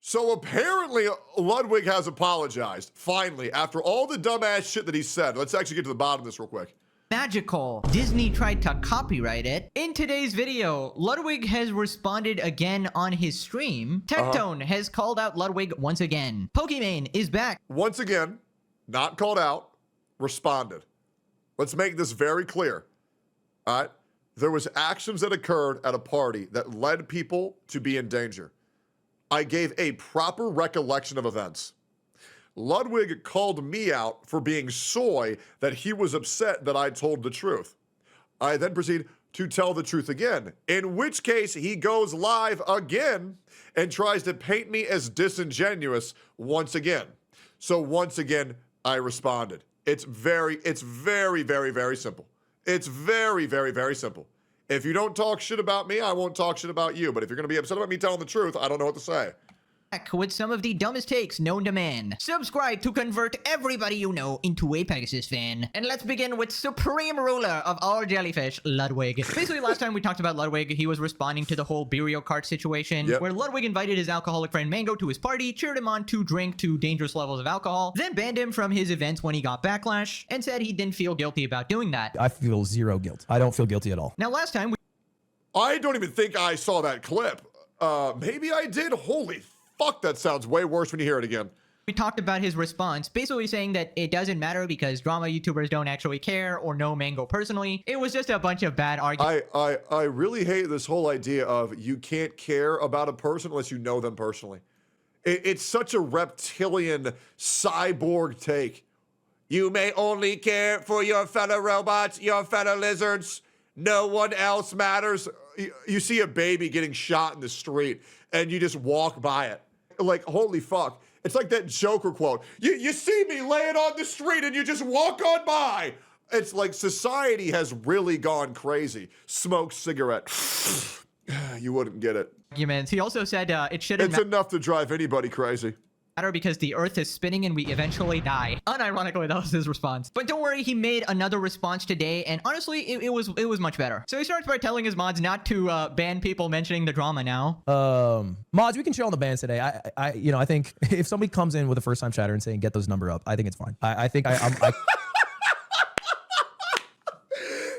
So apparently Ludwig has apologized, finally, after all the dumbass shit that he said. Let's actually get to the bottom of this real quick. Magical. Disney tried to copyright it. In today's video, Ludwig has responded again on his stream. Tectone has called out Ludwig once again. Pokimane is back. Once again, not called out, responded. Let's make this very clear. All right? There was actions that occurred at a party that led people to be in danger. I gave a proper recollection of events. Ludwig called me out for being soy that he was upset that I told the truth. I then proceed to tell the truth again, in which case he goes live again and tries to paint me as disingenuous once again. So once again, I responded. It's very, very simple. It's very simple. If you don't talk shit about me, I won't talk shit about you. But if you're going to be upset about me telling the truth, I don't know what to say. With some of the dumbest takes known to man. Subscribe to convert everybody you know into a Pegasus fan. And let's begin with supreme ruler of all jellyfish, Ludwig. Basically, last time we talked about Ludwig, he was responding to the whole Burial Cart situation, where Ludwig invited his alcoholic friend Mango to his party, cheered him on to drink to dangerous levels of alcohol, then banned him from his events when he got backlash, and said he didn't feel guilty about doing that. I feel zero guilt. I don't feel guilty at all. Now, last time I don't even think I saw that clip. Maybe I did. Holy fuck, that sounds way worse when you hear it again. we talked about his response, basically saying that it doesn't matter because drama YouTubers don't actually care or know Mango personally. It was just a bunch of bad arguments. I really hate this whole idea of you can't care about a person unless you know them personally. It's such a reptilian cyborg take. You may only care for your fellow robots, your fellow lizards. No one else matters. You see a baby getting shot in the street and you just walk by it. Like, holy fuck. It's like that Joker quote. You see me laying on the street and you just walk on by. It's like society has really gone crazy. Smoke cigarette. You wouldn't get it. Arguments. He also said it shouldn't It's enough to drive anybody crazy. matter because the earth is spinning and we eventually die. Unironically, that was his response. But don't worry, he made another response today, and honestly, it was much better. So he starts by telling his mods not to ban people mentioning the drama now. Mods, we can chill on the bans today. I think if somebody comes in with a first-time chatter and saying get those number up, I think it's fine. I think I'm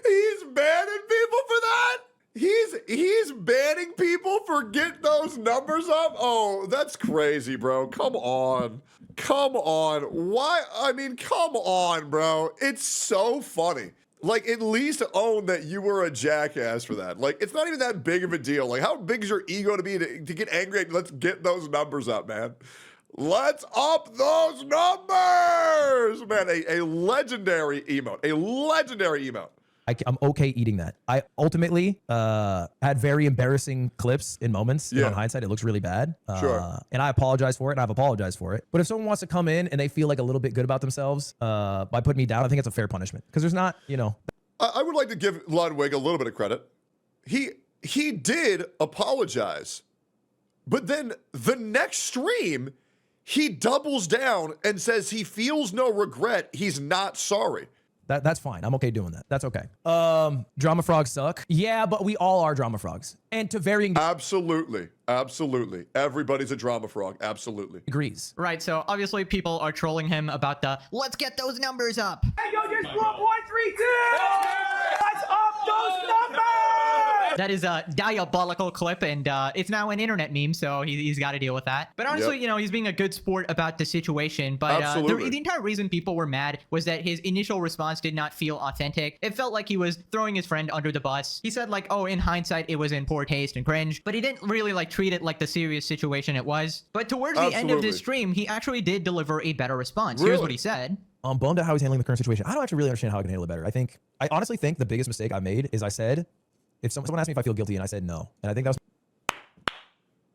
He's banning people for that? He's banning people for getting those numbers up? Oh, that's crazy, bro. Come on. Come on. Why? I mean, come on, bro. It's so funny. Like, at least own that you were a jackass for that. Like, it's not even that big of a deal. Like, how big is your ego to be to get angry at, let's get those numbers up, man. Let's up those numbers! Man, a legendary emote. A legendary emote. I'm okay eating that. I ultimately had very embarrassing clips in moments. Yeah. In hindsight, it looks really bad. Sure. And I apologize for it, and I've apologized for it. But if someone wants to come in and they feel like a little bit good about themselves by putting me down, I think it's a fair punishment. Because there's not, I would like to give Ludwig a little bit of credit. He did apologize. But then the next stream, he doubles down and says he feels no regret. He's not sorry. That's fine. I'm okay doing that. That's okay. Drama frogs suck. Yeah, but we all are drama frogs. And to varying Absolutely. Absolutely. Everybody's a drama frog. Absolutely. degrees. Right, so obviously people are trolling him about the let's get those numbers up. Hey, yo, just blew up 132! Let's up those numbers! That is a diabolical clip, and it's now an internet meme, so he's got to deal with that. But honestly, he's being a good sport about the situation. But the entire reason people were mad was that his initial response did not feel authentic. It felt like he was throwing his friend under the bus. He said like, oh, in hindsight, it was in poor taste and cringe, but he didn't really like treat it like the serious situation it was. But towards the end of this stream, he actually did deliver a better response. Here's what he said. I'm bummed at how he's handling the current situation. I don't actually really understand how I can handle it better. I honestly think the biggest mistake I made is I said, if someone asked me if I feel guilty, and I said no. And I think that was...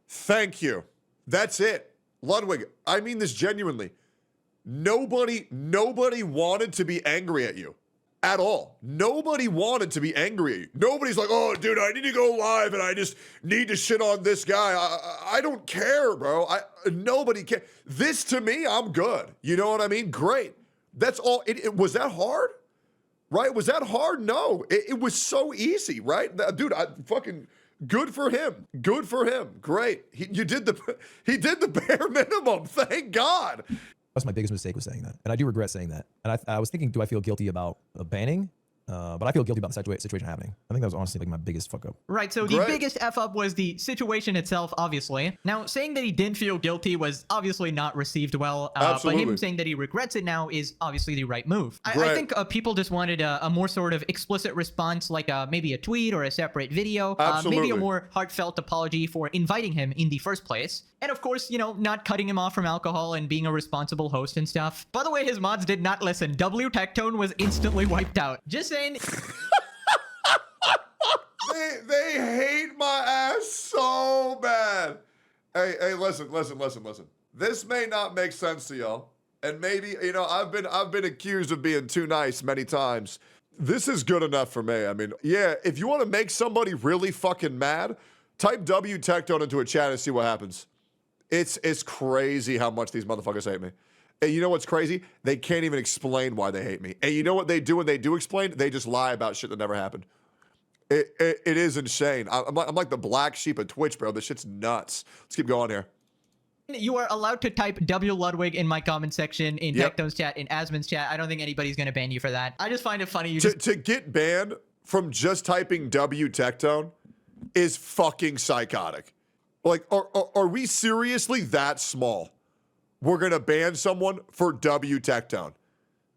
Thank you. That's it. Ludwig, I mean this genuinely. Nobody wanted to be angry at you. At all. Nobody wanted to be angry at you. Nobody's like, oh, dude, I need to go live and I just need to shit on this guy. I don't care, bro. Nobody cares. This, to me, I'm good. You know what I mean? Great. That's all. Was that hard? Right? Was that hard? No. It was so easy, right? Dude, Good for him. Good for him. Great. He did the bare minimum. Thank God. That's my biggest mistake was saying that. And I do regret saying that. And I was thinking, do I feel guilty about banning? But I feel guilty about the situation happening. I think that was honestly like my biggest fuck up. Right, so the biggest F up was the situation itself, obviously. Now, saying that he didn't feel guilty was obviously not received well. But him saying that he regrets it now is obviously the right move. I think people just wanted a more sort of explicit response, like maybe a tweet or a separate video. Maybe a more heartfelt apology for inviting him in the first place. And of course, you know, not cutting him off from alcohol and being a responsible host and stuff. By the way, his mods did not listen. W Tectone was instantly wiped out. Just saying. They hate my ass so bad. Hey, listen. This may not make sense to y'all. And maybe, you know, I've been accused of being too nice many times. This is good enough for me. I mean, yeah, if you want to make somebody really fucking mad, type W Tectone into a chat and see what happens. It's crazy how much these motherfuckers hate me. And you know what's crazy? They can't even explain why they hate me. And you know what they do when they do explain? They just lie about shit that never happened. It is insane. I'm like the black sheep of Twitch, bro. This shit's nuts. Let's keep going here. You are allowed to type W Ludwig in my comment section, in Tectone's chat, in Asmon's chat. I don't think anybody's going to ban you for that. I just find it funny. To get banned from just typing W Tectone is fucking psychotic. Like, are we seriously that small? We're going to ban someone for W Tectone.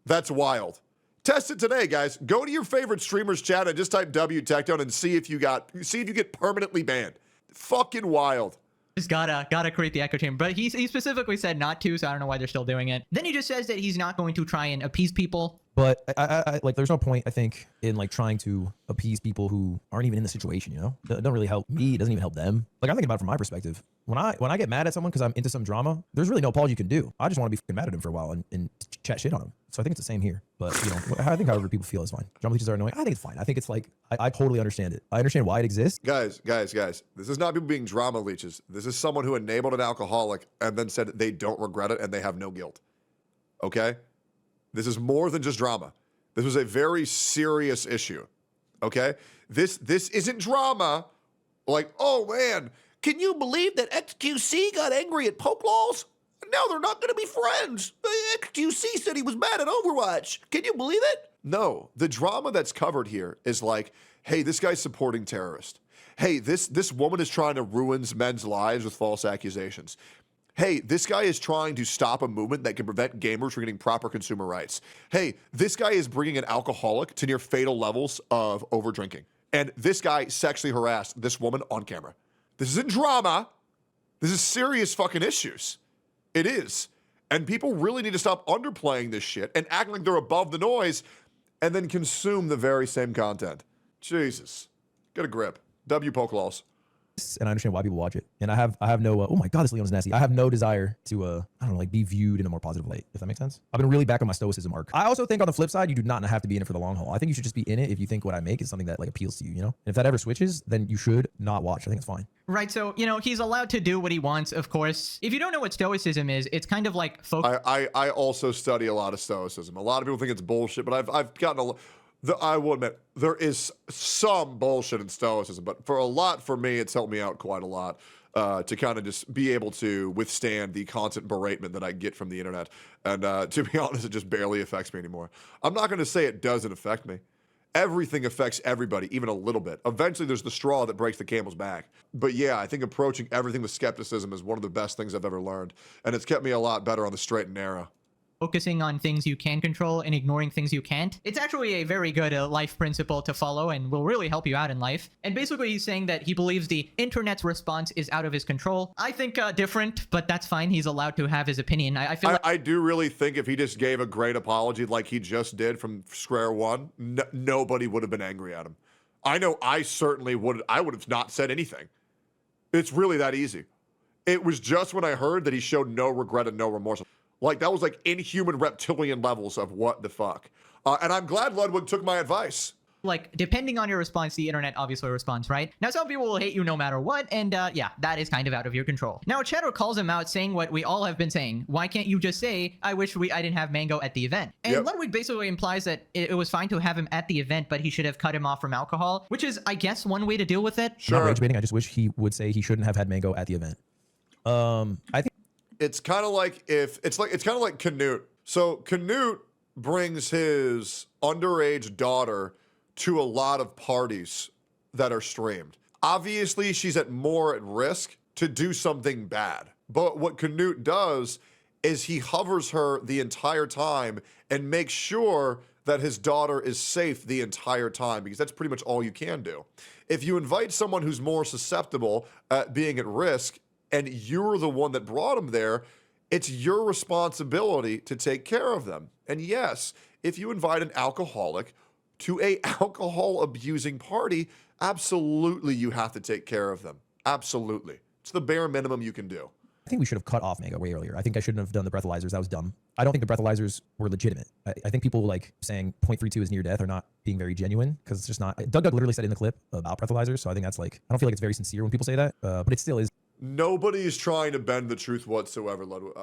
That's wild. Test it today, guys. Go to your favorite streamer's chat and just type W Tectone and see if you get permanently banned. Fucking wild. Just gotta create the echo chamber. But he specifically said not to, so I don't know why they're still doing it. Then he just says that he's not going to try and appease people. But I like, there's no point, I think, in like trying to appease people who aren't even in the situation, you know? It doesn't really help me. It doesn't even help them. Like, I'm thinking about it from my perspective. When I get mad at someone because I'm into some drama, there's really no apology you can do. I just want to be fucking mad at him for a while and chat shit on him. So I think it's the same here. But, you know, I think however people feel is fine. Drama leeches are annoying. I think it's fine. I think it's like, I totally understand it. I understand why it exists. Guys. This is not people being drama leeches. This is someone who enabled an alcoholic and then said they don't regret it and they have no guilt. Okay? This is more than just drama. This was a very serious issue, okay? This isn't drama like, oh man, can you believe that XQC got angry at Poke Laws? Now they're not gonna be friends. XQC said he was mad at Overwatch. Can you believe it? No, the drama that's covered here is like, hey, this guy's supporting terrorists. Hey, this woman is trying to ruin men's lives with false accusations. Hey, this guy is trying to stop a movement that can prevent gamers from getting proper consumer rights. Hey, this guy is bringing an alcoholic to near fatal levels of overdrinking. And this guy sexually harassed this woman on camera. This isn't drama. This is serious fucking issues. It is. And people really need to stop underplaying this shit and act like they're above the noise and then consume the very same content. Jesus. Get a grip. W Poke Laws. And I understand why people watch it. And I have no, oh my God, this Leon's nasty. I have no desire to, I don't know, like be viewed in a more positive light, if that makes sense. I've been really back on my stoicism arc. I also think on the flip side, you do not have to be in it for the long haul. I think you should just be in it if you think what I make is something that like appeals to you, you know? And if that ever switches, then you should not watch. I think it's fine. Right, so, you know, he's allowed to do what he wants, of course. If you don't know what stoicism is, it's kind of like I also study a lot of stoicism. A lot of people think it's bullshit, but I've gotten I will admit, there is some bullshit in stoicism, but for me, it's helped me out quite a lot to kind of just be able to withstand the constant beratement that I get from the internet. And to be honest, it just barely affects me anymore. I'm not going to say it doesn't affect me. Everything affects everybody, even a little bit. Eventually, there's the straw that breaks the camel's back. But yeah, I think approaching everything with skepticism is one of the best things I've ever learned. And it's kept me a lot better on the straight and narrow. Focusing on things you can control and ignoring things you can't. It's actually a very good life principle to follow and will really help you out in life. And basically he's saying that he believes the internet's response is out of his control. I think different, but that's fine. He's allowed to have his opinion. I do really think if he just gave a great apology like he just did from square one, nobody would have been angry at him. I know I certainly would. I would have not said anything. It's really that easy. It was just when I heard that he showed no regret and no remorse. Like, that was like inhuman reptilian levels of what the fuck. And I'm glad Ludwig took my advice. like, depending on your response, the internet obviously responds, right? Now, some people will hate you no matter what, and yeah, that is kind of out of your control. Now, a chatter calls him out saying what we all have been saying. Why can't you just say, I wish I didn't have Mango at the event? And Ludwig basically implies that it was fine to have him at the event, but he should have cut him off from alcohol, which is, I guess, one way to deal with it. Sure. Not rage baiting. I just wish he would say he shouldn't have had Mango at the event. I think it's kind of like it's kind of like Canute. So Canute brings his underage daughter to a lot of parties that are streamed. Obviously, she's more at risk to do something bad. But what Canute does is he hovers her the entire time and makes sure that his daughter is safe the entire time, because that's pretty much all you can do. If you invite someone who's more susceptible at being at risk and you're the one that brought them there, it's your responsibility to take care of them. And yes, if you invite an alcoholic to a alcohol abusing party, absolutely you have to take care of them. Absolutely. It's the bare minimum you can do. I think we should have cut off Mango way earlier. I think I shouldn't have done the breathalyzers. That was dumb. I don't think the breathalyzers were legitimate. I think people like saying 0.32 is near death are not being very genuine, because it's just not. Doug literally said in the clip about breathalyzers, so I think that's like, I don't feel like it's very sincere when people say that, but it still is. Nobody is trying to bend the truth whatsoever, Ludwig.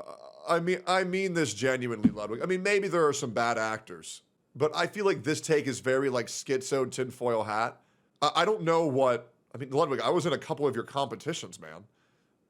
I mean this genuinely, Ludwig. I mean, maybe there are some bad actors, but I feel like this take is very like schizo tinfoil hat. I don't know what, I mean, Ludwig, I was in a couple of your competitions, man.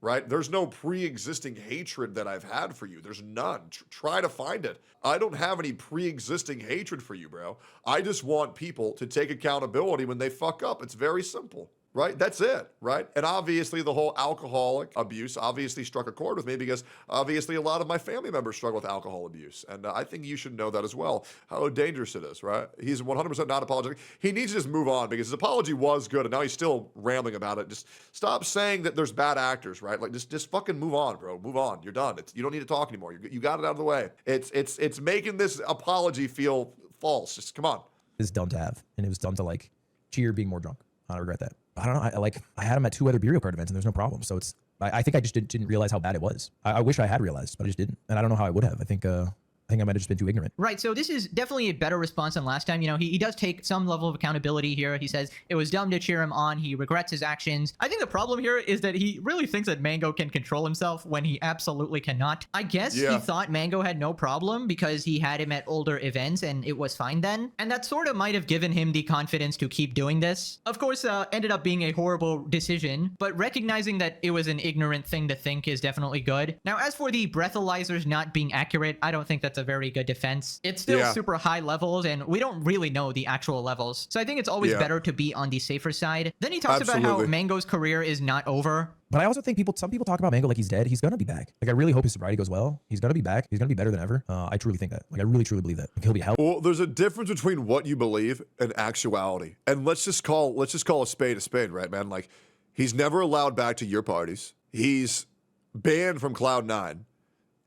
Right? There's no pre-existing hatred that I've had for you. There's none. Try to find it. I don't have any pre-existing hatred for you, bro. I just want people to take accountability when they fuck up. It's very simple. Right? That's it, right? And obviously the whole alcoholic abuse obviously struck a chord with me, because obviously a lot of my family members struggle with alcohol abuse. And I think you should know that as well, how dangerous it is, right? He's 100% not apologetic. He needs to just move on, because his apology was good and now he's still rambling about it. Just stop saying that there's bad actors, right? Like just fucking move on, bro. Move on. You're done. You don't need to talk anymore. You got it out of the way. It's making this apology feel false. Just come on. It's dumb to have, and it was dumb to like cheer being more drunk. I regret that. I don't know. I had him at 2 other Burial Card events and there's no problem. So I think I just didn't realize how bad it was. I wish I had realized, but I just didn't. And I don't know how I would have. I think I might have just been too ignorant. Right. So this is definitely a better response than last time. You know, he does take some level of accountability here. He says it was dumb to cheer him on. He regrets his actions. I think the problem here is that he really thinks that Mango can control himself when he absolutely cannot. I guess he thought Mango had no problem because he had him at older events and it was fine then. And that sort of might have given him the confidence to keep doing this. Of course, ended up being a horrible decision, but recognizing that it was an ignorant thing to think is definitely good. Now, as for the breathalyzers not being accurate, I don't think that's a very good defense. It's still super high levels and we don't really know the actual levels. So I think it's always better to be on the safer side. Then he talks about how Mango's career is not over. But I also think some people talk about Mango like he's dead. He's going to be back. Like, I really hope his sobriety goes well. He's going to be back. He's going to be better than ever. I truly think that. Like, I really, truly believe that. Like, he'll be healthy. Well, there's a difference between what you believe and actuality. And let's just call a spade, right, man? Like, he's never allowed back to your parties. He's banned from Cloud9.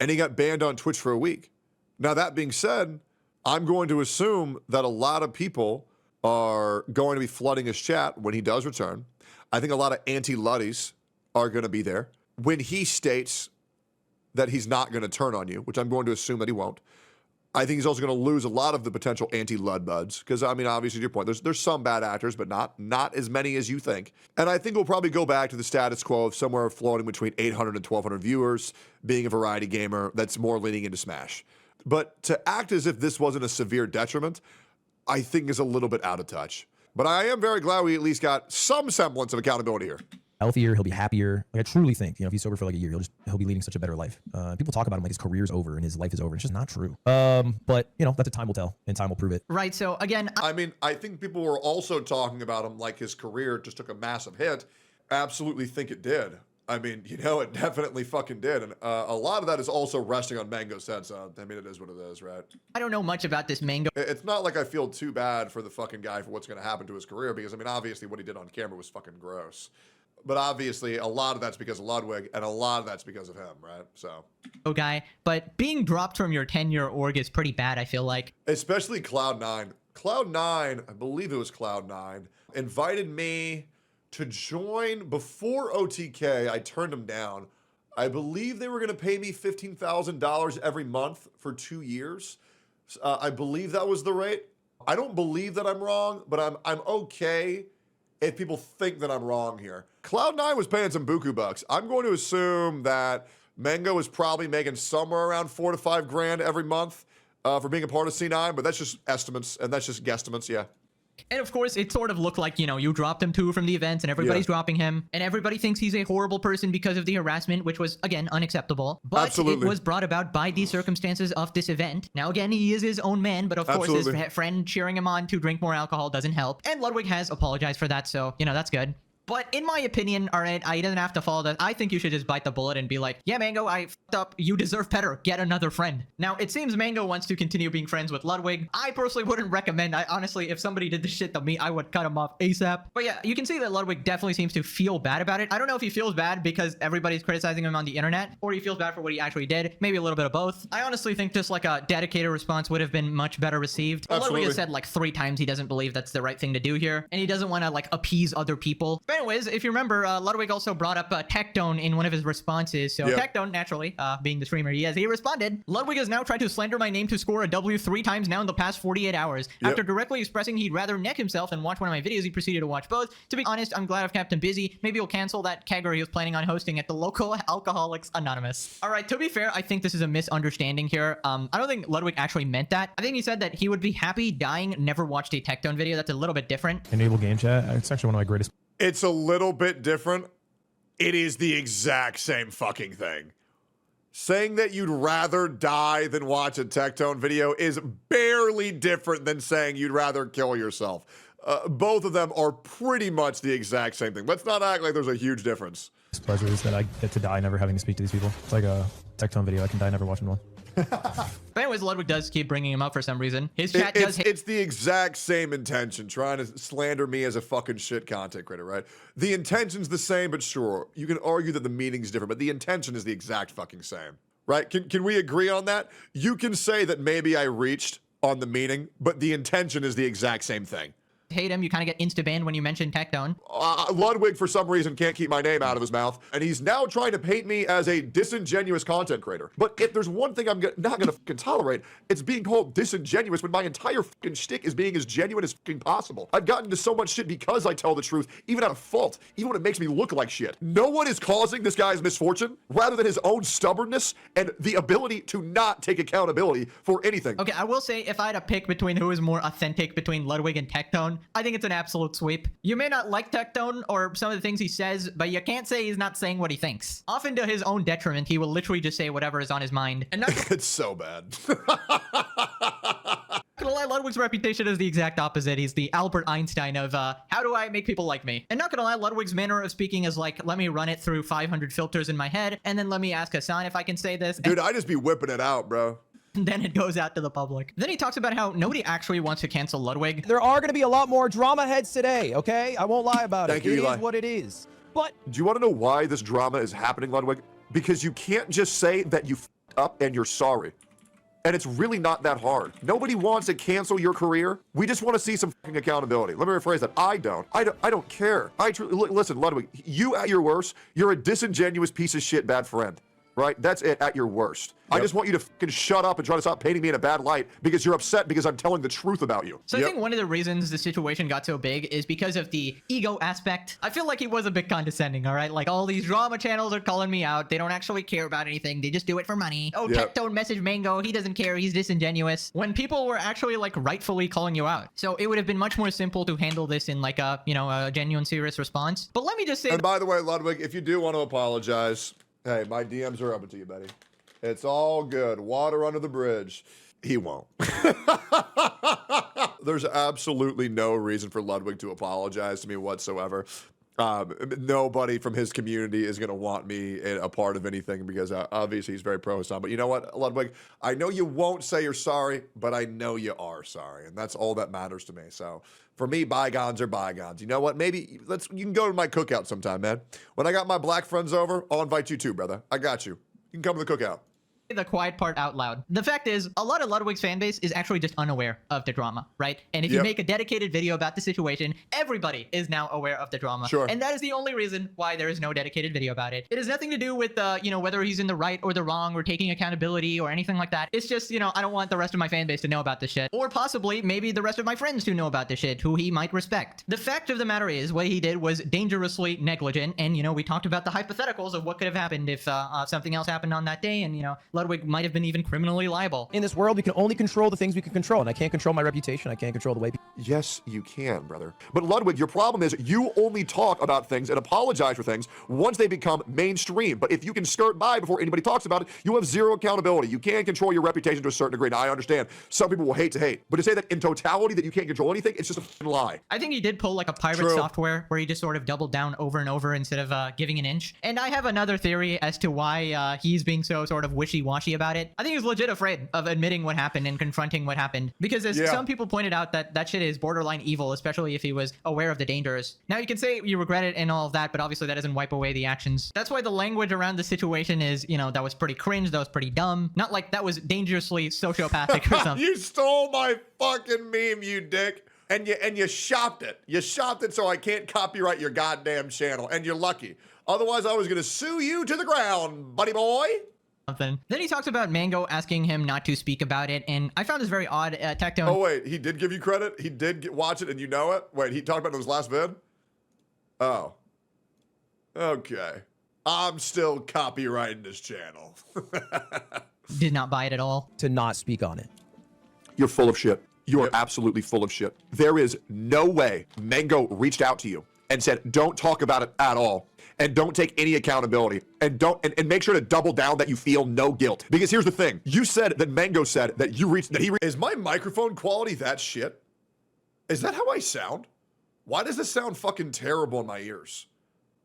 And he got banned on Twitch for a week. Now, that being said, I'm going to assume that a lot of people are going to be flooding his chat when he does return. I think a lot of anti-Luddies are going to be there. When he states that he's not going to turn on you, which I'm going to assume that he won't, I think he's also going to lose a lot of the potential anti-Lud buds. Because, I mean, obviously, to your point, there's some bad actors, but not as many as you think. And I think we'll probably go back to the status quo of somewhere floating between 800 and 1,200 viewers, being a variety gamer that's more leaning into Smash. But to act as if this wasn't a severe detriment, I think is a little bit out of touch. But I am very glad we at least got some semblance of accountability here. Healthier, he'll be happier. Like, I truly think, if he's sober for like a year, he'll be leading such a better life. People talk about him like his career's over and his life is over. It's just not true. But that's a time will tell, and time will prove it. Right. So again, I mean, I think people were also talking about him like his career just took a massive hit. Absolutely think it did. I mean, it definitely fucking did. And a lot of that is also resting on Mango's head. So, I mean, it is what it is, right? I don't know much about this Mango. It's not like I feel too bad for the fucking guy for what's going to happen to his career, because, I mean, obviously what he did on camera was fucking gross. But obviously, a lot of that's because of Ludwig, and a lot of that's because of him, right? So. Guy, but being dropped from your 10-year org is pretty bad, I feel like. Especially Cloud9. Cloud9, I believe it was Cloud9, invited me to join before OTK. I turned them down. I believe they were going to pay me $15,000 every month for 2 years. I believe that was the rate. I don't believe that I'm wrong, but I'm okay if people think that I'm wrong here. Cloud9 was paying some buku bucks. I'm going to assume that Mango is probably making somewhere around 4 to 5 grand every month for being a part of C9, but that's just estimates, and that's just guesstimates, yeah. And of course, it sort of looked like, you know, you dropped him too from the events and everybody's dropping him. And everybody thinks he's a horrible person because of the harassment, which was, again, unacceptable. But it was brought about by the circumstances of this event. Now, again, he is his own man, but of course, his friend cheering him on to drink more alcohol doesn't help. And Ludwig has apologized for that, so, you know, that's good. But in my opinion, all right, I doesn't have to follow that. I think you should just bite the bullet and be like, yeah, Mango, I fucked up. You deserve better. Get another friend. Now, it seems Mango wants to continue being friends with Ludwig. I personally wouldn't recommend. Honestly, if somebody did this shit to me, I would cut him off ASAP. But yeah, you can see that Ludwig definitely seems to feel bad about it. I don't know if he feels bad because everybody's criticizing him on the internet, or he feels bad for what he actually did. Maybe a little bit of both. I honestly think just like a dedicated response would have been much better received. Ludwig has said like 3 times he doesn't believe that's the right thing to do here, and he doesn't want to like appease other people. But anyways, if you remember, Ludwig also brought up Tectone in one of his responses. So Tectone, naturally, being the streamer he is, he responded, Ludwig has now tried to slander my name to score a W 3 times now in the past 48 hours. After directly expressing he'd rather neck himself than watch one of my videos, he proceeded to watch both. To be honest, I'm glad I've kept him busy. Maybe he'll cancel that kegger he was planning on hosting at the local Alcoholics Anonymous. All right, to be fair, I think this is a misunderstanding here. I don't think Ludwig actually meant that. I think he said that he would be happy dying, never watched a Tectone video. That's a little bit different. Enable game chat. It's actually one of my greatest. It's a little bit different. It is the exact same fucking thing. Saying that you'd rather die than watch a Tectone video is barely different than saying you'd rather kill yourself. Both of them are pretty much the exact same thing. Let's not act like there's a huge difference. Pleasure is that I get to die never having to speak to these people. It's like a Tectone video. I can die never watching one. But anyways, Ludwig does keep bringing him up for some reason. His chat it's the exact same intention, trying to slander me as a fucking shit content creator, right? The intention's the same, but sure, you can argue that the meaning's different, but the intention is the exact fucking same, right? Can we agree on that? You can say that maybe I reached on the meaning, but the intention is the exact same thing. Hate him, you kind of get insta-banned when you mention Tectone. Ludwig, for some reason, can't keep my name out of his mouth, and he's now trying to paint me as a disingenuous content creator. But if there's one thing I'm not gonna fucking tolerate, it's being called disingenuous when my entire fucking shtick is being as genuine as fucking possible. I've gotten into so much shit because I tell the truth, even out of fault, even when it makes me look like shit. No one is causing this guy's misfortune, rather than his own stubbornness and the ability to not take accountability for anything. Okay, I will say, if I had to pick between who is more authentic between Ludwig and Tectone, I think it's an absolute sweep. You may not like Tectone or some of the things he says, but you can't say he's not saying what he thinks. Often to his own detriment, he will literally just say whatever is on his mind. And not it's so bad. Gonna lie, Ludwig's reputation is the exact opposite. He's the Albert Einstein of how do I make people like me? And not gonna lie, Ludwig's manner of speaking is like, let me run it through 500 filters in my head, and then let me ask Hassan if I can say this. Dude, I just be whipping it out, bro. Then it goes out to the public. Then he talks about how nobody actually wants to cancel Ludwig. There are going to be a lot more drama heads today, okay? I won't lie about it. It is what it is. But do you want to know why this drama is happening, Ludwig? Because you can't just say that you f***ed up and you're sorry. And it's really not that hard. Nobody wants to cancel your career. We just want to see some fucking accountability. Let me rephrase that. I don't care. Listen, Ludwig, you at your worst, you're a disingenuous piece of shit bad friend. Right? That's it at your worst. Yep. I just want you to fucking shut up and try to stop painting me in a bad light because you're upset because I'm telling the truth about you. So I think one of the reasons the situation got so big is because of the ego aspect. I feel like he was a bit condescending, all right? Like, all these drama channels are calling me out. They don't actually care about anything. They just do it for money. Oh, Tectone message Mango. He doesn't care. He's disingenuous. When people were actually, like, rightfully calling you out. So it would have been much more simple to handle this in, like, a, you know, a genuine, serious response. But let me just say... And by the way, Ludwig, if you do want to apologize... Hey, my DMs are open to you, buddy. It's all good. Water under the bridge. He won't. There's absolutely no reason for Ludwig to apologize to me whatsoever. Nobody from his community is going to want me a part of anything because obviously he's very pro-Hassan. But you know what, Ludwig? I know you won't say you're sorry, but I know you are sorry. And that's all that matters to me. So for me, bygones are bygones. You know what? Maybe you can go to my cookout sometime, man. When I got my black friends over, I'll invite you too, brother. I got you. You can come to the cookout. the quiet part out loud. The fact is, a lot of Ludwig's fan base is actually just unaware of the drama, right? And if you make a dedicated video about the situation, everybody is now aware of the drama. Sure. And that is the only reason why there is no dedicated video about it. It has nothing to do with, you know, whether he's in the right or the wrong or taking accountability or anything like that. It's just, you know, I don't want the rest of my fan base to know about this shit. Or possibly maybe the rest of my friends to know about this shit, who he might respect. The fact of the matter is, what he did was dangerously negligent. And, you know, we talked about the hypotheticals of what could have happened if something else happened on that day. And, you know, Ludwig might have been even criminally liable. In this world, we can only control the things we can control. And I can't control my reputation. I can't control the way people... Yes, you can, brother. But Ludwig, your problem is you only talk about things and apologize for things once they become mainstream. But if you can skirt by before anybody talks about it, you have zero accountability. You can control your reputation to a certain degree. Now, I understand some people will hate to hate, but to say that in totality that you can't control anything, it's just a fucking lie. I think he did pull like a pirate software where he just sort of doubled down over and over instead of giving an inch. And I have another theory as to why he's being so sort of wishy-washy about it. I think he's legit afraid of admitting what happened and confronting what happened. Because as some people pointed out, that shit is borderline evil, especially if he was aware of the dangers. Now, you can say you regret it and all of that, but obviously that doesn't wipe away the actions. That's why the language around the situation is, you know, that was pretty cringe, that was pretty dumb. Not like that was dangerously sociopathic or something. You stole my fucking meme, you dick. And you shopped it. You shopped it so I can't copyright your goddamn channel. And you're lucky. Otherwise, I was going to sue you to the ground, buddy boy. Then he talks about Mango asking him not to speak about it, and I found this very odd. Tectone. Oh, wait. He did give you credit? He did watch it and you know it? Wait, he talked about it in his last vid? Oh. Okay. I'm still copyrighting this channel. Did not buy it at all. To not speak on it. You're full of shit. You are absolutely full of shit. There is no way Mango reached out to you and said, don't talk about it at all. And don't take any accountability. And make sure to double down that you feel no guilt. Because here's the thing. You said that Mango said that is my microphone quality that shit? Is that how I sound? Why does this sound fucking terrible in my ears?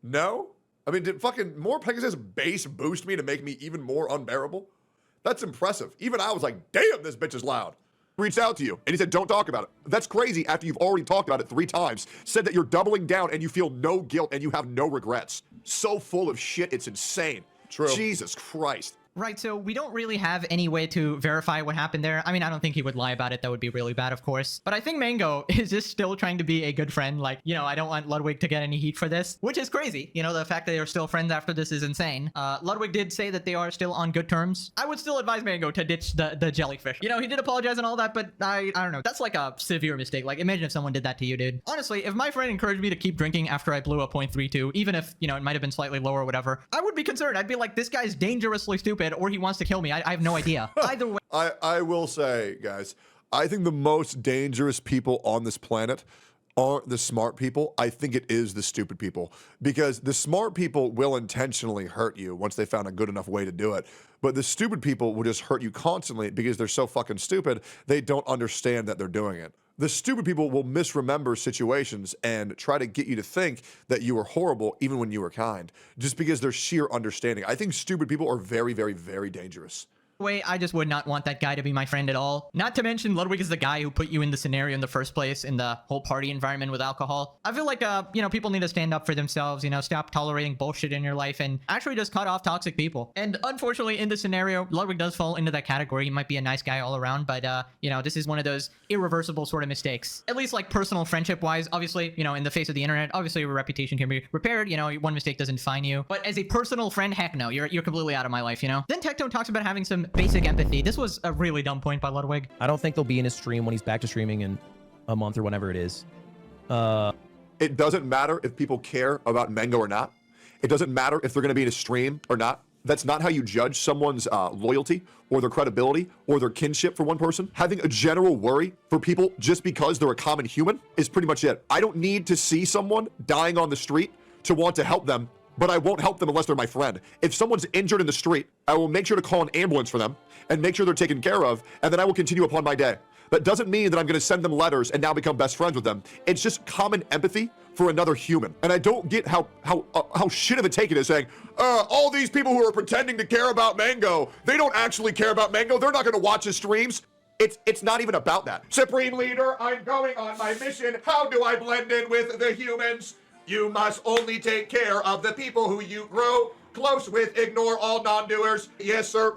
No? I mean, did fucking more Pegasus bass boost me to make me even more unbearable? That's impressive. Even I was like, damn, this bitch is loud. Reached out to you and he said, don't talk about it. That's crazy after you've already talked about it 3 times. Said that you're doubling down and you feel no guilt and you have no regrets. So full of shit, it's insane. True. Jesus Christ. Right, so we don't really have any way to verify what happened there. I mean, I don't think he would lie about it. That would be really bad, of course. But I think Mango is just still trying to be a good friend. Like, you know, I don't want Ludwig to get any heat for this, which is crazy. You know, the fact that they are still friends after this is insane. Ludwig did say that they are still on good terms. I would still advise Mango to ditch the jellyfish. You know, he did apologize and all that, but I don't know. That's like a severe mistake. Like, imagine if someone did that to you, dude. Honestly, if my friend encouraged me to keep drinking after I blew a .32, even if, you know, it might have been slightly lower or whatever, I would be concerned. I'd be like, this guy's dangerously stupid or he wants to kill me. I have no idea. Either way. I will say, guys, I think the most dangerous people on this planet aren't the smart people. I think it is the stupid people. Because the smart people will intentionally hurt you once they found a good enough way to do it. But the stupid people will just hurt you constantly because they're so fucking stupid, they don't understand that they're doing it. The stupid people will misremember situations and try to get you to think that you were horrible even when you were kind, just because they're sheer understanding. I think stupid people are very, very, very dangerous. Way, I just would not want that guy to be my friend at all. Not to mention, Ludwig is the guy who put you in the scenario in the first place, in the whole party environment with alcohol. I feel like, you know, people need to stand up for themselves, you know, stop tolerating bullshit in your life and actually just cut off toxic people. And unfortunately, in this scenario, Ludwig does fall into that category. He might be a nice guy all around, but, you know, this is one of those irreversible sort of mistakes. At least, like, personal friendship-wise, obviously, you know, in the face of the internet, obviously your reputation can be repaired, you know, one mistake doesn't define you. But as a personal friend, heck no, you're completely out of my life, you know? Then Tectone talks about having some basic empathy. This was a really dumb point by Ludwig. I don't think they'll be in his stream when he's back to streaming in a month or whenever it is. It doesn't matter if people care about Mango or not. It doesn't matter if they're going to be in a stream or not. That's not how you judge someone's loyalty or their credibility or their kinship for one person. Having a general worry for people just because they're a common human is pretty much it. I don't need to see someone dying on the street to want to help them, but I won't help them unless they're my friend. If someone's injured in the street, I will make sure to call an ambulance for them and make sure they're taken care of, and then I will continue upon my day. That doesn't mean that I'm gonna send them letters and now become best friends with them. It's just common empathy for another human. And I don't get how shit of a take it is saying, all these people who are pretending to care about Mango, they don't actually care about Mango. They're not gonna watch his streams. It's not even about that. Supreme Leader, I'm going on my mission. How do I blend in with the humans? You must only take care of the people who you grow close with. Ignore all non-doers. Yes, sir.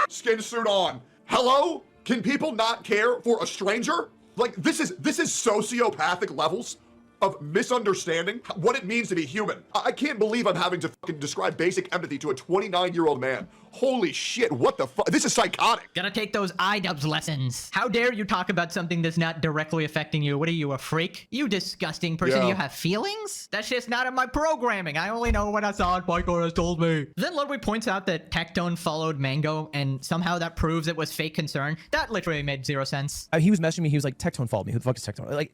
skin suit on. Hello? Can people not care for a stranger? Like, this is sociopathic levels of misunderstanding what it means to be human. I can't believe I'm having to fucking describe basic empathy to a 29-year-old man. Holy shit, what the fuck? This is psychotic. Gotta take those IDubbbz lessons. How dare you talk about something that's not directly affecting you? What are you, a freak? You disgusting person. Yeah. You have feelings? That's just not in my programming. I only know what Assad Michael has told me. Then Ludwig points out that Tectone followed Mango, and somehow that proves it was fake concern. That literally made zero sense. He was messaging me. He was like, Tectone followed me. Who the fuck is Tectone? Like,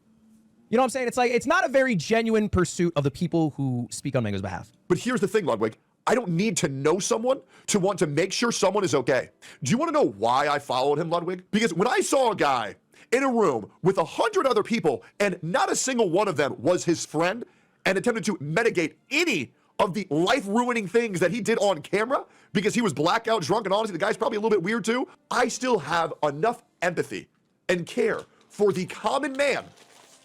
you know what I'm saying? It's like, it's not a very genuine pursuit of the people who speak on Mango's behalf. But here's the thing, Ludwig. I don't need to know someone to want to make sure someone is okay. Do you want to know why I followed him, Ludwig? Because when I saw a guy in a room with 100 other people and not a single one of them was his friend and attempted to mitigate any of the life-ruining things that he did on camera because he was blackout drunk, and honestly, the guy's probably a little bit weird too, I still have enough empathy and care for the common man.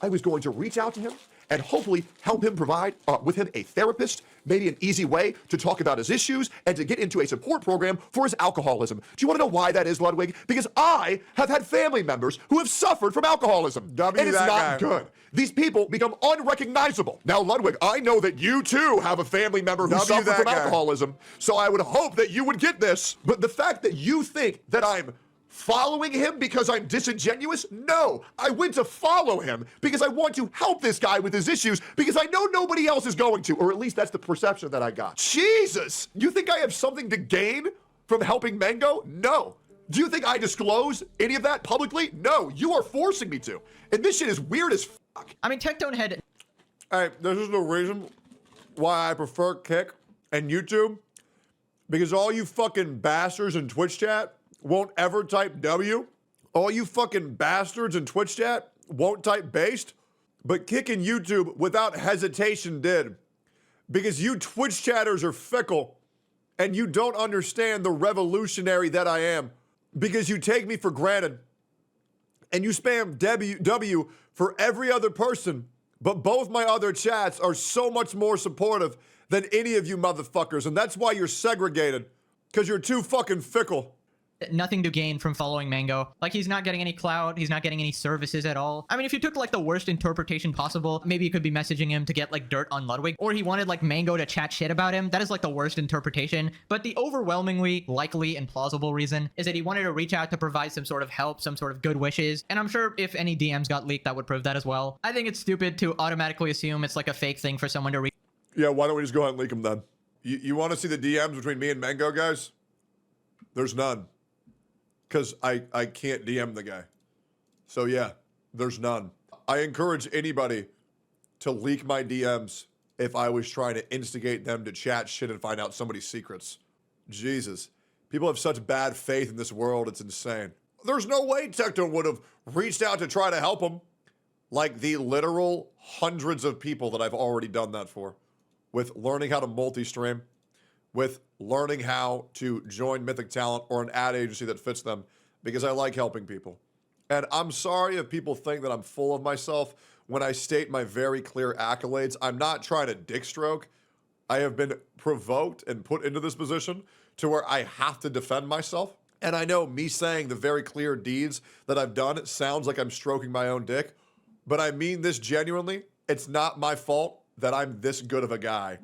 I was going to reach out to him and hopefully help him provide with him a therapist, maybe an easy way to talk about his issues and to get into a support program for his alcoholism. Do you want to know why that is, Ludwig? Because I have had family members who have suffered from alcoholism. And it's not good. These people become unrecognizable. Now, Ludwig, I know that you too have a family member who suffered from alcoholism, so I would hope that you would get this. But the fact that you think that I'm following him because I'm disingenuous? No, I went to follow him because I want to help this guy with his issues because I know nobody else is going to, or at least that's the perception that I got. Jesus, you think I have something to gain from helping Mango? No. Do you think I disclose any of that publicly? No, you are forcing me to. And this shit is weird as fuck. I mean, Tectone had... Hey, this is the reason why I prefer Kick and YouTube, because all you fucking bastards in Twitch chat won't ever type W. All you fucking bastards in Twitch chat won't type based, but Kick and YouTube without hesitation did. Because you Twitch chatters are fickle and you don't understand the revolutionary that I am. Because you take me for granted and you spam W for every other person, but both my other chats are so much more supportive than any of you motherfuckers, and that's why you're segregated, because you're too fucking fickle. Nothing to gain from following Mango. Like, he's not getting any clout, he's not getting any services at all. I mean, if you took like the worst interpretation possible, maybe you could be messaging him to get like dirt on Ludwig, or he wanted like Mango to chat shit about him. That is like the worst interpretation. But the overwhelmingly likely and plausible reason is that he wanted to reach out to provide some sort of help, some sort of good wishes. And I'm sure if any DMs got leaked, that would prove that as well. I think it's stupid to automatically assume it's like a fake thing for someone to reach. Yeah, why don't we just go ahead and leak them then? You want to see the DMs between me and Mango, guys? There's none. Because I can't DM the guy. So yeah, there's none. I encourage anybody to leak my DMs if I was trying to instigate them to chat shit and find out somebody's secrets. Jesus. People have such bad faith in this world, it's insane. There's no way Tectone would have reached out to try to help him. Like the literal hundreds of people that I've already done that for. With learning how to multi-stream, with learning how to join Mythic Talent or an ad agency that fits them, because I like helping people. And I'm sorry if people think that I'm full of myself when I state my very clear accolades. I'm not trying to dick stroke. I have been provoked and put into this position to where I have to defend myself. And I know me saying the very clear deeds that I've done, it sounds like I'm stroking my own dick, but I mean this genuinely. It's not my fault that I'm this good of a guy.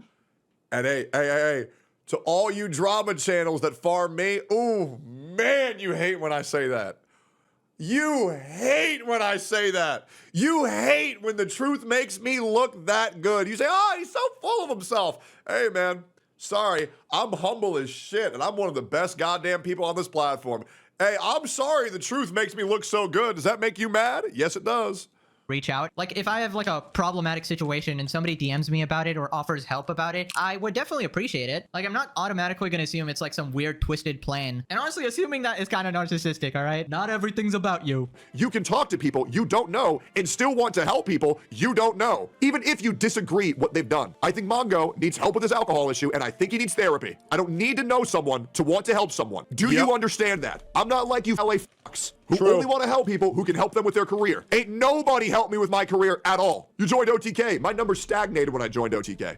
And hey, to all you drama channels that farm me, ooh, man, you hate when I say that. You hate when I say that. You hate when the truth makes me look that good. You say, oh, he's so full of himself. Hey, man, sorry, I'm humble as shit, and I'm one of the best goddamn people on this platform. Hey, I'm sorry the truth makes me look so good. Does that make you mad? Yes, it does. Reach out. Like, if I have like a problematic situation and somebody DMs me about it or offers help about it, I would definitely appreciate it. Like, I'm not automatically gonna assume it's like some weird twisted plan. And honestly, assuming that is kind of narcissistic, all right? Not everything's about you. You can talk to people you don't know and still want to help people you don't know, even if you disagree what they've done. I think Mongo needs help with his alcohol issue, and I think he needs therapy. I don't need to know someone to want to help someone. Do you understand that? I'm not like you LA fucks who only want to help people who can help them with their career. Ain't nobody helped me with my career at all. You joined OTK. My number stagnated when I joined OTK.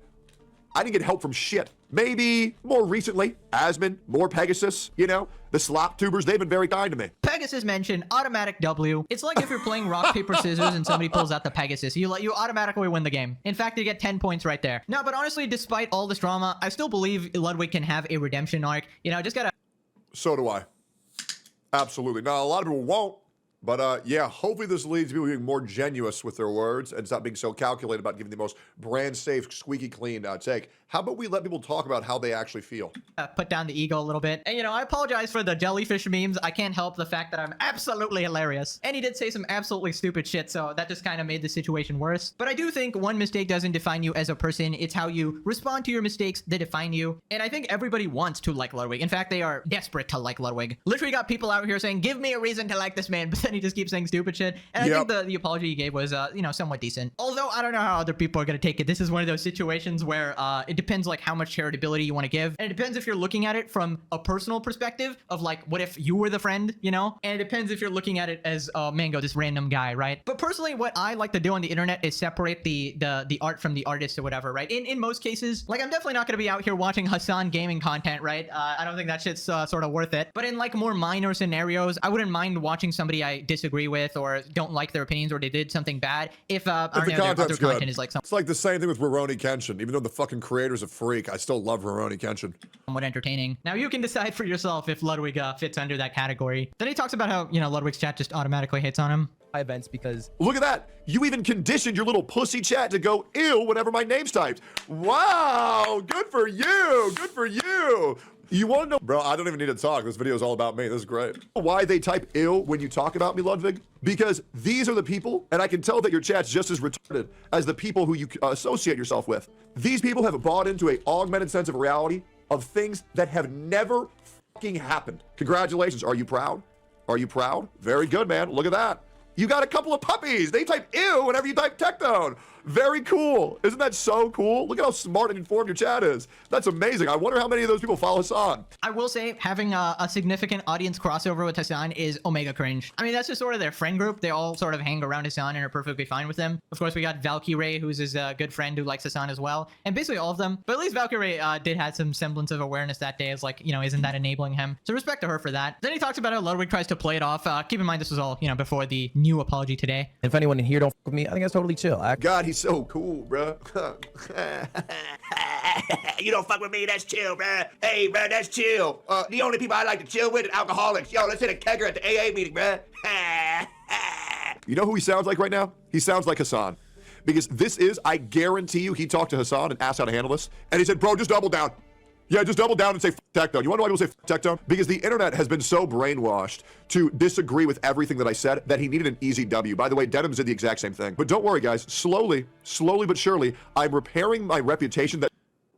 I didn't get help from shit. Maybe more recently, Asmon, more Pegasus, you know, the slop tubers, they've been very kind to me. Pegasus mentioned automatic W. It's like if you're playing rock, paper, scissors and somebody pulls out the Pegasus, you automatically win the game. In fact, you get 10 points right there. No, but honestly, despite all this drama, I still believe Ludwig can have a redemption arc. You know, just gotta... So do I. Absolutely. Now, a lot of people won't. But yeah, hopefully this leads to people being more genuine with their words and stop being so calculated about giving the most brand safe, squeaky clean take. How about we let people talk about how they actually feel? Put down the ego a little bit. And, you know, I apologize for the jellyfish memes. I can't help the fact that I'm absolutely hilarious. And he did say some absolutely stupid shit, so that just kind of made the situation worse. But I do think one mistake doesn't define you as a person. It's how you respond to your mistakes that define you. And I think everybody wants to like Ludwig. In fact, they are desperate to like Ludwig. Literally got people out here saying, give me a reason to like this man, but then he just keeps saying stupid shit. And I think the apology he gave was, you know, somewhat decent. Although I don't know how other people are going to take it. This is one of those situations where it depends like how much charitability you want to give. And it depends if you're looking at it from a personal perspective of like, what if you were the friend, you know? And it depends if you're looking at it as, Mango, this random guy, right? But personally, what I like to do on the internet is separate the art from the artist or whatever, right? In most cases, like I'm definitely not going to be out here watching Hassan gaming content, right? I don't think that shit's sort of worth it. But in like more minor scenarios, I wouldn't mind watching somebody I disagree with or don't like their opinions or they did something bad if I don't know, their other content is like It's like the same thing with Rurouni Kenshin. Even though the fucking creator's a freak, I still love Rurouni Kenshin. Somewhat entertaining. Now you can decide for yourself if Ludwig fits under that category. Then he talks about how, you know, Ludwig's chat just automatically hits on him. Events because look at that. You even conditioned your little pussy chat to go ill whenever my name's typed. Wow, good for you. Good for you. You want to know, bro, I don't even need to talk. This video is all about me. This is great. Why they type ill when you talk about me, Ludwig? Because these are the people, and I can tell that your chat's just as retarded as the people who you associate yourself with. These people have bought into an augmented sense of reality of things that have never fucking happened. Congratulations. Are you proud? Are you proud? Very good, man. Look at that. You got a couple of puppies. They type ew whenever you type Tectone. Very cool. Isn't that so cool? Look at how smart and informed your chat is. That's amazing. I wonder how many of those people follow Hassan. I will say having a significant audience crossover with Hassan is omega cringe. I mean, that's just sort of their friend group. They all sort of hang around Hassan and are perfectly fine with him. Of course, we got Valkyrie, who's his good friend who likes Hassan as well. And basically all of them. But at least Valkyrie did have some semblance of awareness that day as like, you know, isn't that enabling him? So respect to her for that. Then he talks about how Ludwig tries to play it off. Keep in mind, this was all, you know, before the new apology today. If anyone in here don't fuck with me, I think that's totally chill. God, he's so cool, bro. You don't fuck with me, that's chill, bro. Hey, bro, that's chill. The only people I like to chill with are alcoholics. Yo, let's hit a kegger at the AA meeting, bro. You know who he sounds like right now? He sounds like Hassan. Because this is, I guarantee you, he talked to Hassan and asked how to handle this. And he said, bro, just double down. Yeah, just double down and say Tectone. You want to know why people say Tectone? Because the internet has been so brainwashed to disagree with everything that I said that he needed an easy W. By the way, Denims did the exact same thing. But don't worry, guys. Slowly but surely, I'm repairing my reputation that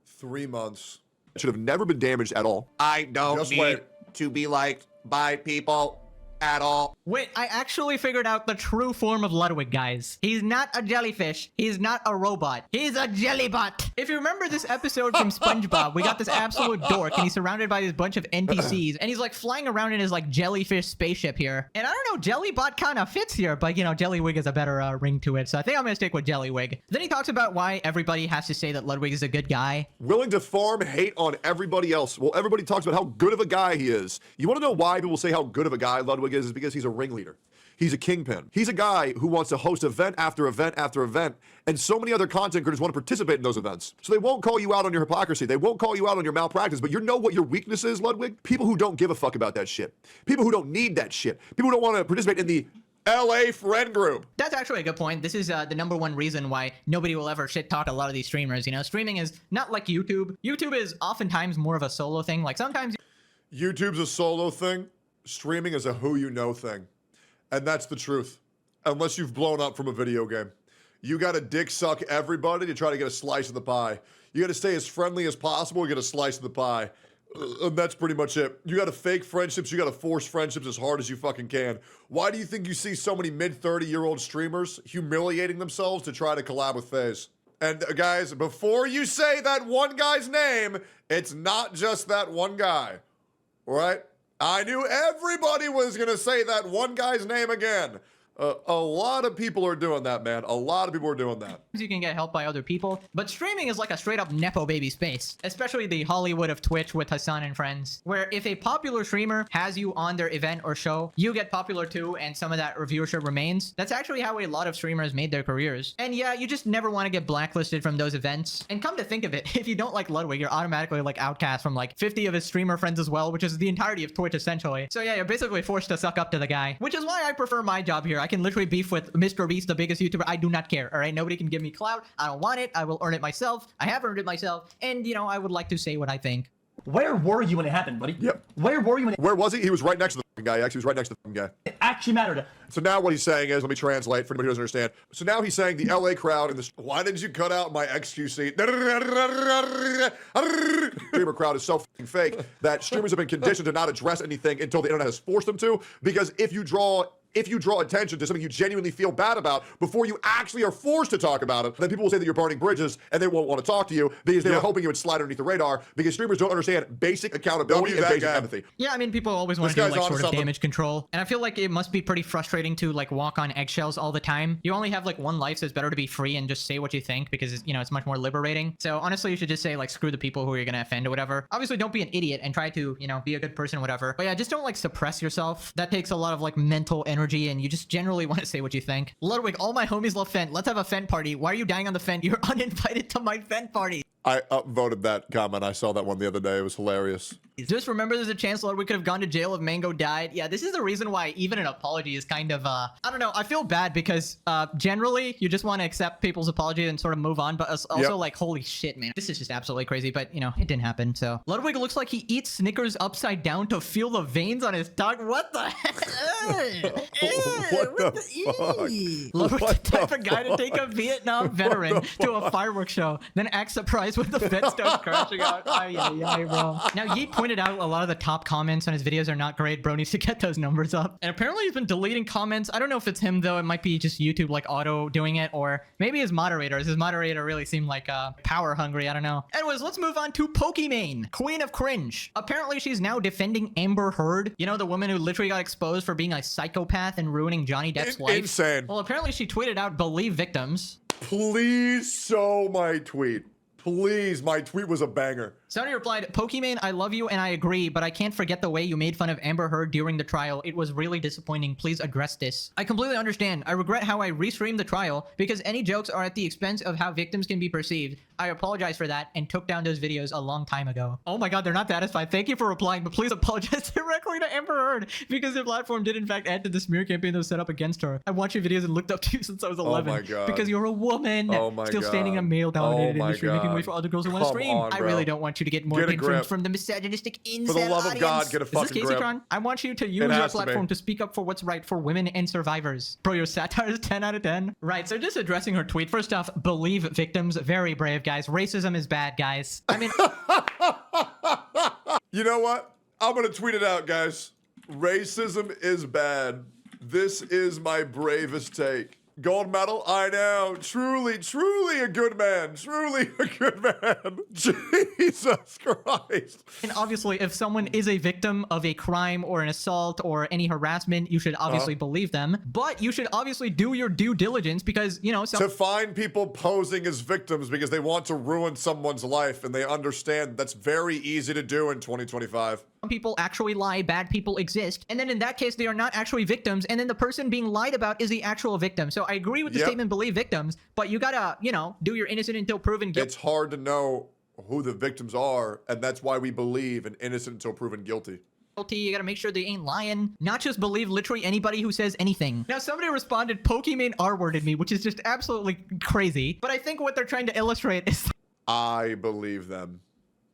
3 months should have never been damaged at all. I don't need to be liked by people at all. Wait, I actually figured out the true form of Ludwig, guys. He's not a jellyfish. He's not a robot. He's a jellybot. If you remember this episode from SpongeBob, we got this absolute dork, and he's surrounded by this bunch of NPCs, and he's like flying around in his like jellyfish spaceship here. And I don't know, Jellybot kind of fits here, but you know, Jellywig is a better ring to it, so I think I'm gonna stick with Jellywig. Then he talks about why everybody has to say that Ludwig is a good guy. Willing to farm hate on everybody else. Well, everybody talks about how good of a guy he is. You want to know why people say how good of a guy Ludwig is because he's a ringleader. He's a kingpin. He's a guy who wants to host event after event after event, and so many other content creators want to participate in those events. So they won't call you out on your hypocrisy. They won't call you out on your malpractice, but you know what your weakness is, Ludwig? People who don't give a fuck about that shit. People who don't need that shit. People who don't want to participate in the LA friend group. That's actually a good point. This is the #1 reason why nobody will ever shit talk a lot of these streamers. You know, streaming is not like YouTube. YouTube is oftentimes more of a solo thing. Like sometimes YouTube's a solo thing. Streaming is a who you know thing. And that's the truth. Unless you've blown up from a video game. You gotta dick suck everybody to try to get a slice of the pie. You gotta stay as friendly as possible to get a slice of the pie. And that's pretty much it. You gotta fake friendships. You gotta force friendships as hard as you fucking can. Why do you think you see so many mid-30-year-old streamers humiliating themselves to try to collab with FaZe? And guys, before you say that one guy's name, it's not just that one guy. All right? I knew everybody was gonna say that one guy's name again. A lot of people are doing that, man. A lot of people are doing that. You can get help by other people, but streaming is like a straight up nepo baby space, especially the Hollywood of Twitch with Hassan and friends, where if a popular streamer has you on their event or show, you get popular too, and some of that reviewership remains. That's actually how a lot of streamers made their careers. And yeah, you just never want to get blacklisted from those events. And come to think of it, if you don't like Ludwig, you're automatically like outcast from like 50 of his streamer friends as well, which is the entirety of Twitch essentially. So yeah, you're basically forced to suck up to the guy, which is why I prefer my job here. I can literally beef with Mr. Beast, the biggest YouTuber. I do not care, all right? Nobody can give me clout. I don't want it. I will earn it myself. I have earned it myself. And, you know, I would like to say what I think. Where were you when it happened, buddy? Yep. Where were you when it Where was he? He was right next to the guy. Actually, he was right next to the guy. actually mattered? So now what he's saying is, let me translate for anybody who doesn't understand. So now he's saying the LA crowd and the, why did you cut out my XQC? Streamer crowd is so fucking fake that streamers have been conditioned to not address anything until the internet has forced them to, because if you draw attention to something you genuinely feel bad about before you actually are forced to talk about it, then people will say that you're burning bridges and they won't want to talk to you because they were hoping you would slide underneath the radar, because streamers don't understand basic accountability and basic empathy. Yeah, I mean, people always want to do like sort of damage control. And I feel like it must be pretty frustrating to like walk on eggshells all the time. You only have like one life, so it's better to be free and just say what you think, because you know, it's much more liberating. So honestly, you should just say like, screw the people who you're going to offend or whatever. Obviously, don't be an idiot and try to, you know, be a good person or whatever. But yeah, just don't like suppress yourself. That takes a lot of like mental energy, and you just generally want to say what you think. Ludwig, all my homies love Fent. Let's have a Fent party. Why are you dying on the Fent? You're uninvited to my Fent party. I upvoted that comment. I saw that one the other day. It was hilarious. Just remember, there's a chance Ludwig could have gone to jail if Mango died. Yeah, this is the reason why even an apology is kind of, I don't know. I feel bad because generally you just want to accept people's apology and sort of move on. But also like, holy shit, man. This is just absolutely crazy. But, you know, it didn't happen. So Ludwig looks like he eats Snickers upside down to feel the veins on his tongue. What the heck? What the fuck? Ludwig's the type of guy to take a Vietnam veteran to a fireworks show, then act surprised when the Fed starts crashing out. Ay, bro. Now, Yeet pointed out a lot of the top comments on his videos are not great. Bro needs to get those numbers up. And apparently he's been deleting comments. I don't know if it's him, though. It might be just YouTube like auto doing it, or maybe his moderators. His moderator really seemed like power hungry. I don't know. Anyways, let's move on to Pokimane, Queen of Cringe. Apparently she's now defending Amber Heard. You know, the woman who literally got exposed for being a psychopath and ruining Johnny Depp's life. Insane. Well, apparently she tweeted out, "Believe victims." Please show my tweet. Please, my tweet was a banger. Sony replied, "Pokimane, I love you and I agree, but I can't forget the way you made fun of Amber Heard during the trial. It was really disappointing. Please address this. I completely understand. I regret how I restreamed the trial because any jokes are at the expense of how victims can be perceived. I apologize for that and took down those videos a long time ago." Oh my god, they're not satisfied. Thank you for replying, but please apologize directly to Amber Heard because the platform did in fact add to the smear campaign that was set up against her. I watched your videos and looked up to you since I was 11. Oh my god. Because you're a woman. Oh my Still god. standing in a male-dominated industry, making way for other girls who want to Come stream. on, I bro. really don't want you to get more grip. from the misogynistic incel For the love of God, audience. get a Is this fucking Casey grip. Cron? I want you to use It your has to be. platform to speak up for what's right for women and survivors. Bro, your satire is 10 out of 10. Right, so just addressing her tweet. First off, believe victims. Very brave, guys. Racism is bad, guys. I mean... You know what? I'm going to tweet it out, guys. Racism is bad. This is my bravest take. Gold medal? I know. Truly, truly a good man. Truly a good man. Jesus Christ. And obviously, if someone is a victim of a crime or an assault or any harassment, you should obviously believe them. But you should obviously do your due diligence because, you know... To find people posing as victims because they want to ruin someone's life and they understand that's very easy to do in 2025. Some people actually lie, bad people exist, and then in that case, they are not actually victims, and then the person being lied about is the actual victim. So I agree with the statement, believe victims, but you gotta, you know, do your innocent until proven guilty. It's hard to know who the victims are, and that's why we believe in innocent until proven guilty. You gotta make sure they ain't lying, not just believe literally anybody who says anything. Now, somebody responded, Pokimane R-worded me, which is just absolutely crazy, but I think what they're trying to illustrate is... I believe them.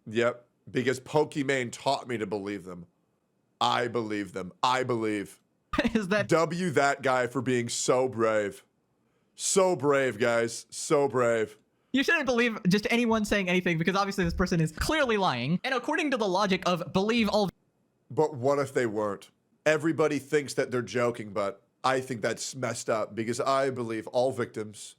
Yep. Because Pokimane taught me to believe them. I believe them. I believe. Is that W that guy for being so brave. So brave, guys. So brave. You shouldn't believe just anyone saying anything because obviously this person is clearly lying. And according to the logic of believe all... But what if they weren't? Everybody thinks that they're joking, but I think that's messed up because I believe all victims.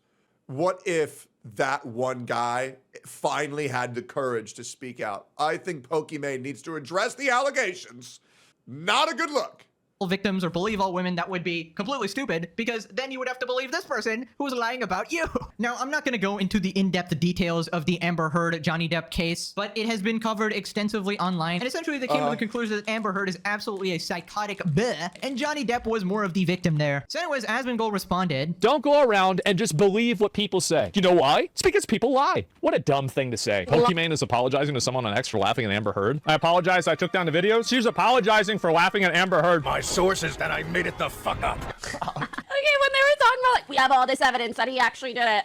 What if that one guy finally had the courage to speak out? I think Pokimane needs to address the allegations. Not a good look. victims or believe all women, that would be completely stupid, because then you would have to believe this person who's lying about you. Now, I'm not going to go into the in-depth details of the Amber Heard Johnny Depp case, but it has been covered extensively online, and essentially they came to the conclusion that Amber Heard is absolutely a psychotic bleh, and Johnny Depp was more of the victim there. So anyways, Asmongold responded, "Don't go around and just believe what people say. You know why? It's because people lie." What a dumb thing to say. Pokimane is apologizing to someone on X for laughing at Amber Heard. "I apologize, I took down the video." She's apologizing for laughing at Amber Heard. My source is that I made it the fuck up. Okay, when they were talking about, like, we have all this evidence that he actually did it.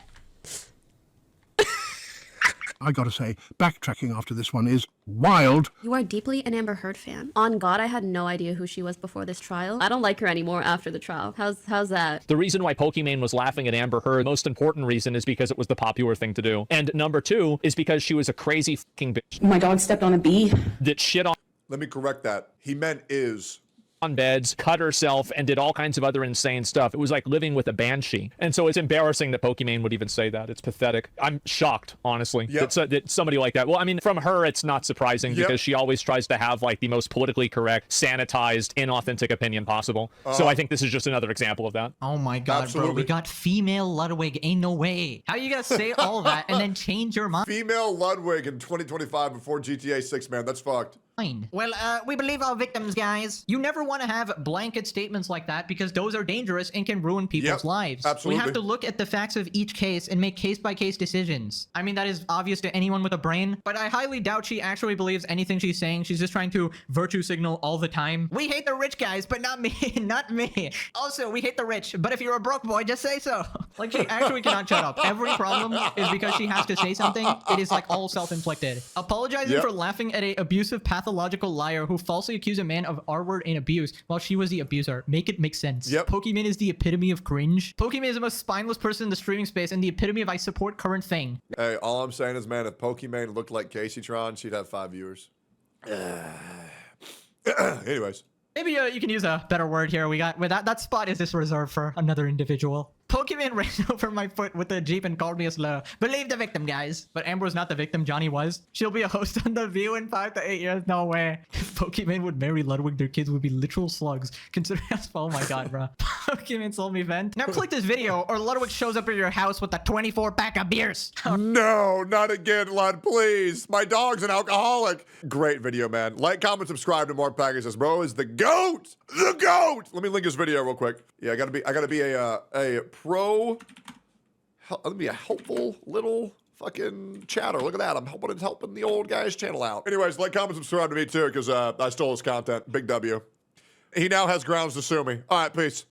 I gotta say, backtracking after this one is wild. You are deeply an Amber Heard fan. On God, I had no idea who she was before this trial. I don't like her anymore after the trial. How's that? The reason why Pokimane was laughing at Amber Heard, most important reason, is because it was the popular thing to do. And number two is because she was a crazy fucking bitch. My dog stepped on a bee. That shit on Let me correct that. He meant is. on beds, cut herself, and did all kinds of other insane stuff. It was like living with a banshee. And so it's embarrassing that Pokimane would even say that. It's pathetic. I'm shocked, honestly, that somebody like that. Well, I mean, from her, it's not surprising because she always tries to have like the most politically correct, sanitized, inauthentic opinion possible. So I think this is just another example of that. Oh my God, bro. We got female Ludwig. Ain't no way. How you gonna say all that and then change your mind? Female Ludwig in 2025 before GTA 6, man. That's fucked. Well, we believe all victims, guys. You never want to have blanket statements like that because those are dangerous and can ruin people's lives. Absolutely. We have to look at the facts of each case and make case-by-case decisions. I mean, that is obvious to anyone with a brain, but I highly doubt she actually believes anything she's saying. She's just trying to virtue signal all the time. We hate the rich guys, but not me. Not me. Also, we hate the rich, but if you're a broke boy, just say so. Like, she actually cannot shut up. Every problem is because she has to say something. It is like all self-inflicted. Apologizing for laughing at a abusive pathological liar who falsely accused a man of R-word and abuse while she was the abuser. Make it make sense. Pokimane is the epitome of cringe. Pokimane is the most spineless person in the streaming space and the epitome of I support current thing. Hey, all I'm saying is, man, if Pokimane looked like Casey Tron, she'd have 5 viewers. Anyways. Maybe you can use a better word here. We got that spot is just reserved for another individual. Pokimane ran over my foot with the Jeep and called me a slur. Believe the victim, guys. But Amber was not the victim. Johnny was. She'll be a host on The View in 5 to 8 years. No way. If Pokimane would marry Ludwig, their kids would be literal slugs. Considering us. Oh my God, bro. Pokimane sold me vent. Now click this video or Ludwig shows up at your house with a 24 pack of beers. No, not again, Lud, please. My dog's an alcoholic. Great video, man. Like, comment, subscribe to more packages. Bro is the GOAT. The GOAT. Let me link this video real quick. Yeah, I gotta be a pro. Let me be a helpful little fucking chatter. Look at that. I'm helping the old guy's channel out. Anyways, like, comment, subscribe to me too, because I stole his content. Big W. He now has grounds to sue me. All right, peace.